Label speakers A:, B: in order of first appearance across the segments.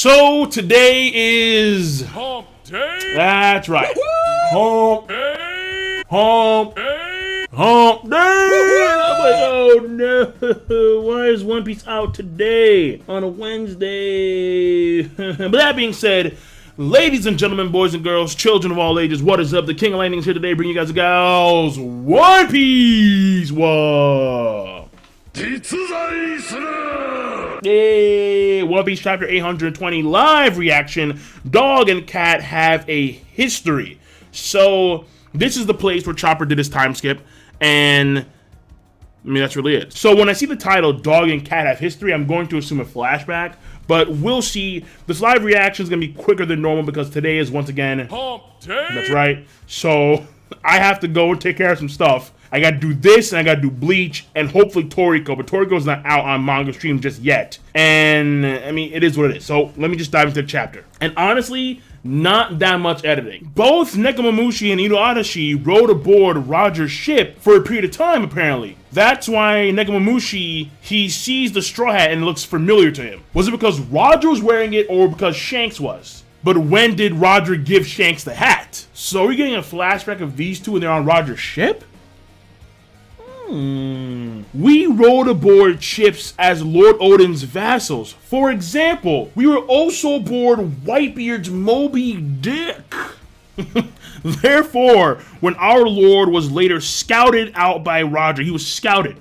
A: So today is
B: Hump Day.
A: That's right. Hump
B: Day.
A: Hump
B: Day.
A: Hump Day. I'm like, oh no, why is One Piece out today on a Wednesday? But that being said, ladies and gentlemen, boys and girls, children of all ages, what is up? The King of Lightning is here today, bringing you guys and gals One Piece. Whoa. Hey, One Piece chapter 820 live reaction. Dog and cat have a history. So this is the place where Chopper did his time skip, and I mean that's really it. So when I see the title Dog and Cat Have History, I'm going to assume a flashback, but we'll see. This live reaction is gonna be quicker than normal because today is once again
B: Hump Day.
A: That's right. So I have to go and take care of some stuff. I gotta do this, and I gotta do Bleach, and hopefully Toriko, but Toriko's not out on manga stream just yet. And, I mean, it is what it is. So, let me just dive into the chapter. And honestly, not that much editing. Both Nekomamushi and Inuarashi rode aboard Roger's ship for a period of time, apparently. That's why Nekomamushi, he sees the straw hat and it looks familiar to him. Was it because Roger was wearing it, or because Shanks was? But when did Roger give Shanks the hat? So, are we getting a flashback of these two when they're on Roger's ship? We rode aboard ships as Lord Odin's vassals. For example, we were also aboard Whitebeard's Moby Dick. Therefore, when our Lord was later scouted out by Roger, he was scouted.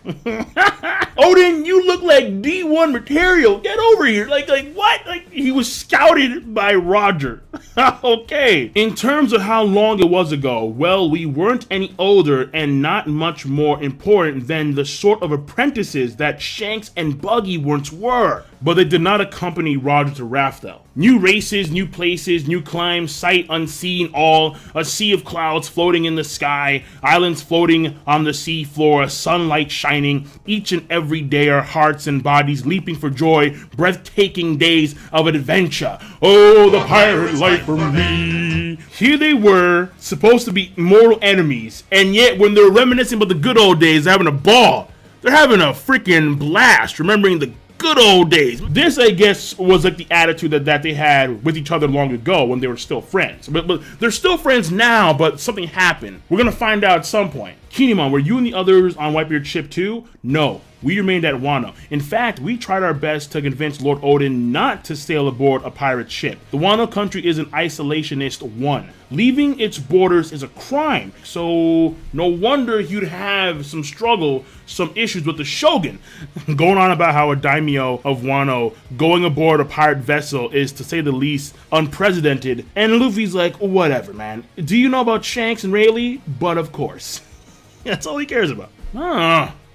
A: Odin, you look like D1 material. Get over here. Like what? Like he was scouted by Roger. Okay. In terms of how long it was ago, well, we weren't any older and not much more important than the sort of apprentices that Shanks and Buggy once were. But they did not accompany Roger to Raftel. New races, new places, new climbs, sight unseen, all a sea of clouds floating in the sky, islands floating on the sea floor, sunlight shining, each and every day our hearts and bodies leaping for joy, breathtaking days of adventure. Oh, the pirate life for me. Here they were, supposed to be mortal enemies, and yet when they're reminiscing about the good old days, they're having a ball. They're having a freaking blast, remembering the good old days. This, I guess, was like the attitude that they had with each other long ago when they were still friends. But they're still friends now, but something happened. We're gonna find out at some point. Kinemon, were you and the others on Whitebeard's ship too? No, we remained at Wano. In fact, we tried our best to convince Lord Odin not to sail aboard a pirate ship. The Wano country is an isolationist one. Leaving its borders is a crime, so no wonder you'd have some struggle, some issues with the Shogun. Going on about how a daimyo of Wano going aboard a pirate vessel is, to say the least, unprecedented, and Luffy's like, whatever, man. Do you know about Shanks and Rayleigh? But of course. That's all he cares about.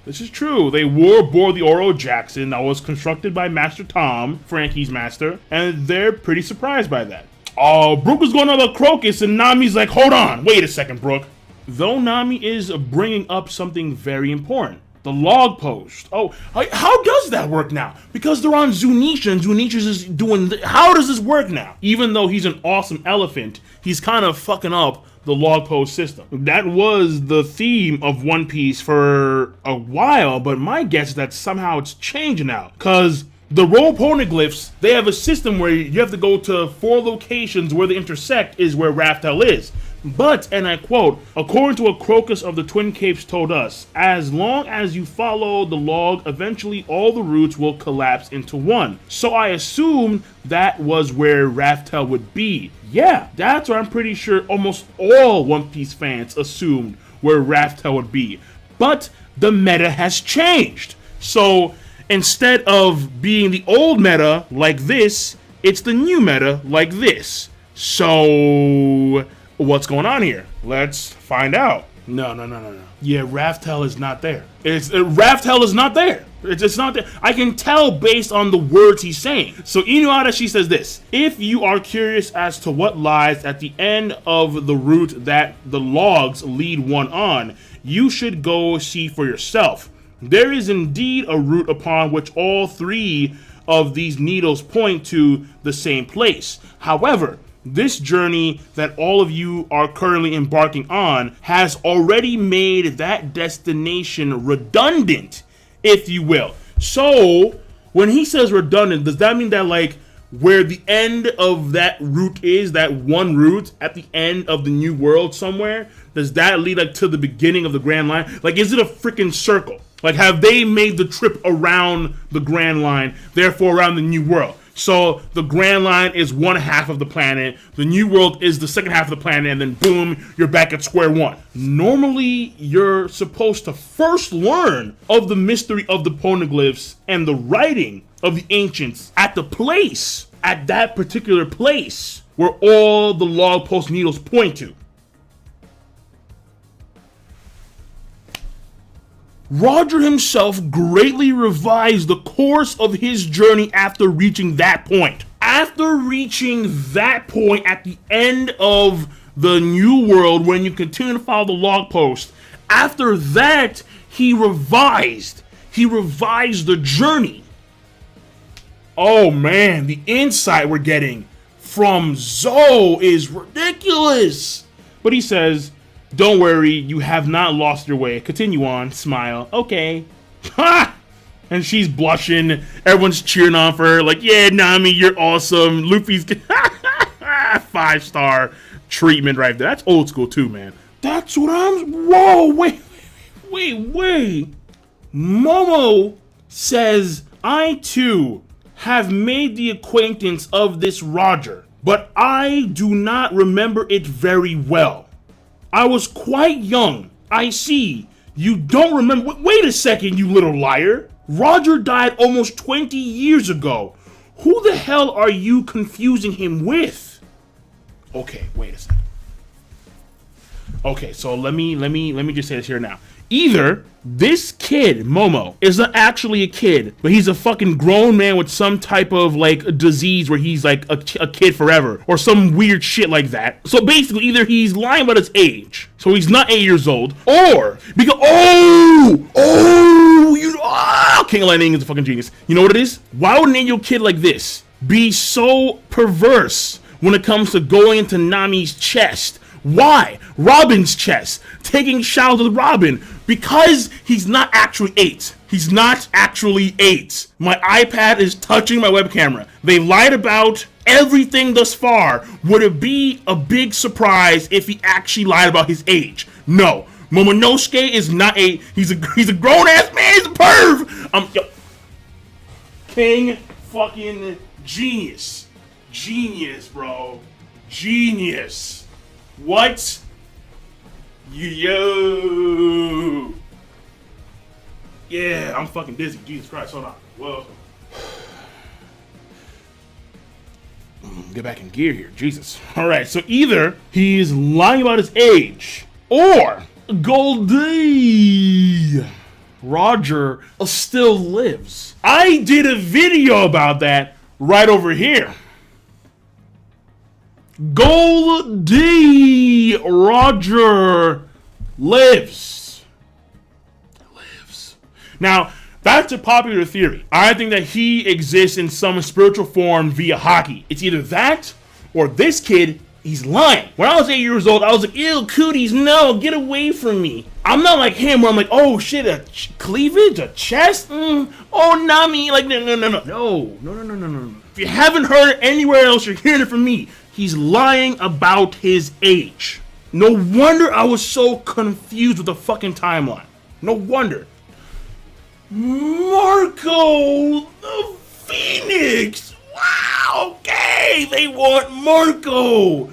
A: This is true. They wore aboard the Oro Jackson that was constructed by Master Tom, Frankie's master, and they're pretty surprised by that. Oh, Brook was going on about Crocus, and Nami's like, hold on, wait a second, Brook. Though Nami is bringing up something very important. The log post. Oh, how does that work now? Because they're on Zunisha, and Zunisha's is doing... How does this work now? Even though he's an awesome elephant, he's kind of fucking up the log post system. That was the theme of One Piece for a while, but my guess is that somehow it's changing now. Because the roll poneglyphs, they have a system where you have to go to 4 locations where they intersect is where Raftel is. But, and I quote, according to what Crocus of the Twin Capes told us, as long as you follow the log, eventually all the routes will collapse into one. So I assumed that was where Raftel would be. Yeah, that's where I'm pretty sure almost all One Piece fans assumed where Raftel would be. But the meta has changed. So instead of being the old meta like this, it's the new meta like this. So what's going on here? Let's find out. No. Yeah, Raftel is not there. Raftel is not there. It's not there. I can tell based on the words he's saying. So Inuarashi says this: if you are curious as to what lies at the end of the route that the logs lead one on, you should go see for yourself. There is indeed a route upon which all 3 of these needles point to the same place. However, this journey that all of you are currently embarking on has already made that destination redundant, if you will. So, when he says redundant, does that mean that, like, where the end of that route is, that one route at the end of the new world somewhere, does that lead like to the beginning of the Grand Line? Like, is it a freaking circle? Like, have they made the trip around the Grand Line, therefore around the new world? So the Grand Line is one half of the planet, the new world is the second half of the planet, and then boom, you're back at square one. Normally, you're supposed to first learn of the mystery of the poneglyphs and the writing of the ancients at the place, at that particular place, where all the log post needles point to. Roger himself greatly revised the course of his journey after reaching that point. After reaching that point at the end of the new world, when you continue to follow the log post, after that, he revised the journey. Oh man, the insight we're getting from Zou is ridiculous. But he says, don't worry, you have not lost your way. Continue on, smile. Okay. Ha! And she's blushing. Everyone's cheering on for her. Like, yeah, Nami, you're awesome. Luffy's 5-star treatment right there. That's old school too, man. That's what I'm... Whoa, wait. Momo says, I too have made the acquaintance of this Roger, but I do not remember it very well. I was quite young. I see. You don't remember. Wait a second, you little liar. Roger died almost 20 years ago. Who the hell are you confusing him with? Okay, wait a second. Okay, so let me just say this here now. Either this kid, Momo, is not actually a kid, but he's a fucking grown man with some type of like a disease where he's like a kid forever, or some weird shit like that. So basically, either he's lying about his age, so he's not 8 years old, or because King of Lightning is a fucking genius. You know what it is? Why would an 8-year-old kid like this be so perverse when it comes to going into Nami's chest? Why? Robin's chest. Taking showers with Robin. Because he's not actually 8. He's not actually 8. My iPad is touching my web camera. They lied about everything thus far. Would it be a big surprise if he actually lied about his age? No. Momonosuke is not 8. He's a grown-ass man. He's a perv. King fucking genius. Genius, bro. Genius. What? Yo. Yeah, I'm fucking dizzy. Jesus Christ, hold on. Whoa. Get back in gear here. Jesus. Alright, so either he's lying about his age, or Goldie Roger still lives. I did a video about that right over here. Goldie Roger lives. Now, that's a popular theory. I think that he exists in some spiritual form via hockey. It's either that or this kid, he's lying. When I was 8 years old, I was like, ew, cooties, no, get away from me. I'm not like him where I'm like, oh shit, a cleavage, a chest? Oh, Nami, like, no. If you haven't heard it anywhere else, you're hearing it from me. He's lying about his age. No wonder I was so confused with the fucking timeline. No wonder. Marco the Phoenix. Wow, okay. They want Marco.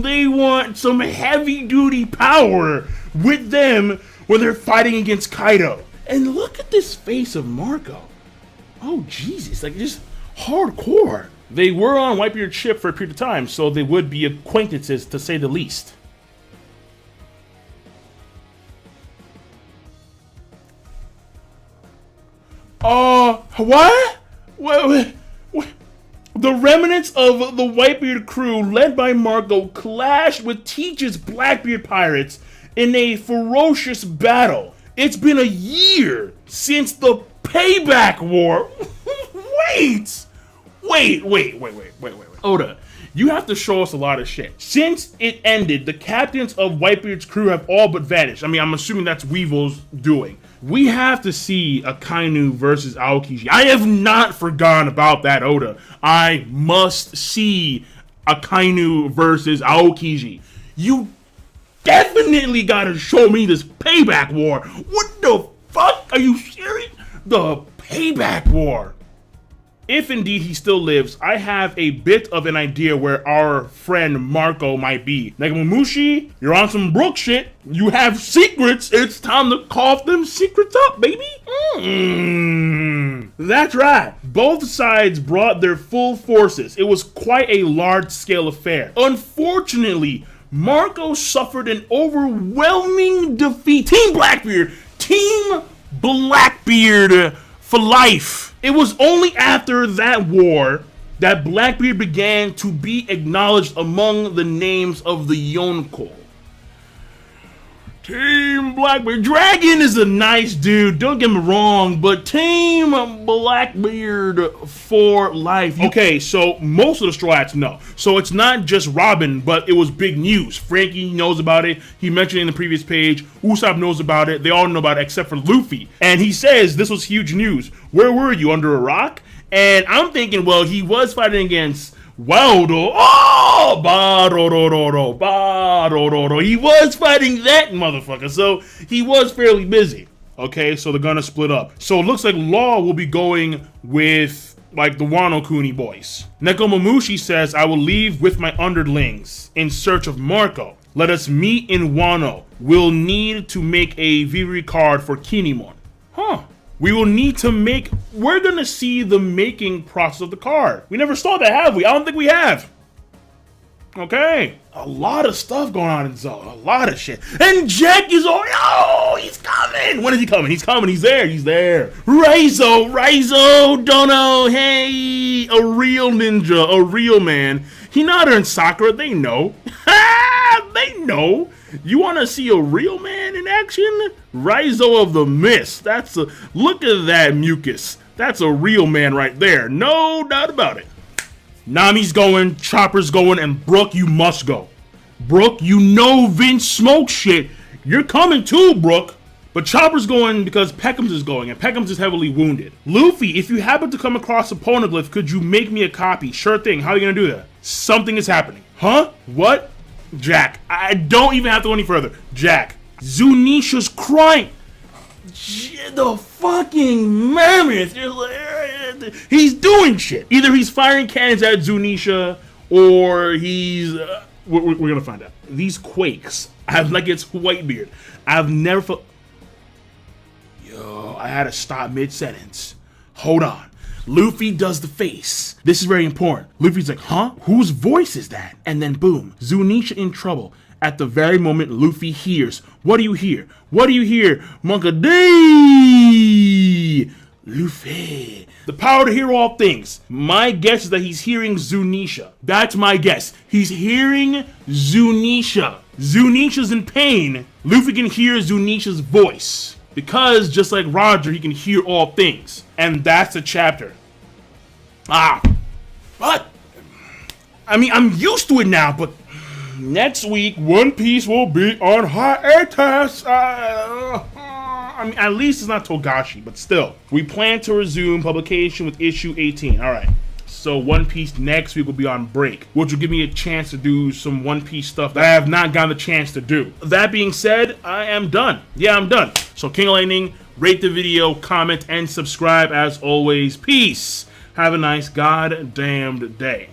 A: They want some heavy duty power with them when they're fighting against Kaido. And look at this face of Marco. Oh, Jesus, like just hardcore. They were on Whitebeard's ship for a period of time, so they would be acquaintances, to say the least. What? What? The remnants of the Whitebeard crew, led by Marco, clashed with Teach's Blackbeard pirates in a ferocious battle. It's been a year since the Payback War. Wait. Oda, you have to show us a lot of shit. Since it ended, the captains of Whitebeard's crew have all but vanished. I mean, I'm assuming that's Weevil's doing. We have to see Akainu versus Aokiji. I have not forgotten about that, Oda. I must see Akainu versus Aokiji. You definitely gotta show me this payback war. What the fuck? Are you serious? The payback war. If indeed he still lives, I have a bit of an idea where our friend Marco might be. Nekomamushi, you're on some Brook shit. You have secrets. It's time to cough them secrets up, baby. That's right. Both sides brought their full forces. It was quite a large-scale affair. Unfortunately, Marco suffered an overwhelming defeat. Team Blackbeard! Team Blackbeard for life. It was only after that war that Blackbeard began to be acknowledged among the names of the Yonko. Team Blackbeard. Dragon is a nice dude, don't get me wrong, but Team Blackbeard for life. Okay, so most of the Straw Hats know. So it's not just Robin, but it was big news. Frankie knows about it. He mentioned it in the previous page. Usopp knows about it. They all know about it except for Luffy. And he says this was huge news. Where were you, under a rock? And I'm thinking, well, he was fighting against Waldo. Oh, he was fighting that motherfucker, so he was fairly busy. Okay, so they're gonna split up. So it looks like Law will be going with like the Wano Kuni boys. Nekomamushi says, I will leave with my underlings in search of Marco. Let us meet in Wano. We'll need to make a Vivre card for Kinemon. Huh. We will need to make, we're gonna see the making process of the card. We never saw that, have we? I don't think we have. Okay. A lot of stuff going on in Zou. A lot of shit. And Jack is all, oh, he's coming. When is he coming? He's coming. He's there. He's there. Raizo, Dono, hey, a real ninja, a real man. Hinata and Sakura, they know. They know. You want to see a real man in action? Raizo of the Mist. That's a, look at that mucus. That's a real man right there. No doubt about it. Nami's going, Chopper's going, and Brook, you must go. Brook, you know Vince smoke shit. You're coming too, Brook. But Chopper's going because Peckham's is going, and Peckham's is heavily wounded. Luffy, if you happen to come across a poneglyph, could you make me a copy? Sure thing. How are you gonna do that? Something is happening. Huh? What? Jack. I don't even have to go any further. Jack. Zunisha's crying. The fucking mammoth. He's doing shit. Either he's firing cannons at Zunisha, or he's... we're gonna find out. These quakes. Like it's Whitebeard. I've never felt... Yo, I had to stop mid-sentence. Hold on. Luffy does the face. This is very important. Luffy's like, huh? Whose voice is that? And then boom, Zunisha in trouble. At the very moment Luffy hears, what do you hear? What do you hear? Monka D. Luffy. The power to hear all things. My guess is that he's hearing Zunisha. That's my guess. He's hearing Zunisha. Zunisha's in pain. Luffy can hear Zunisha's voice. Because, just like Roger, he can hear all things. And that's the chapter. But, I mean, I'm used to it now, but next week, One Piece will be on hiatus. I mean, at least it's not Togashi, but still. We plan to resume publication with issue 18. Alright. So One Piece next week will be on break, which will give me a chance to do some One Piece stuff that I have not gotten the chance to do. That being said, I am done. Yeah, I'm done. So King of Lightning, rate the video, comment, and subscribe as always. Peace. Have a nice goddamned day.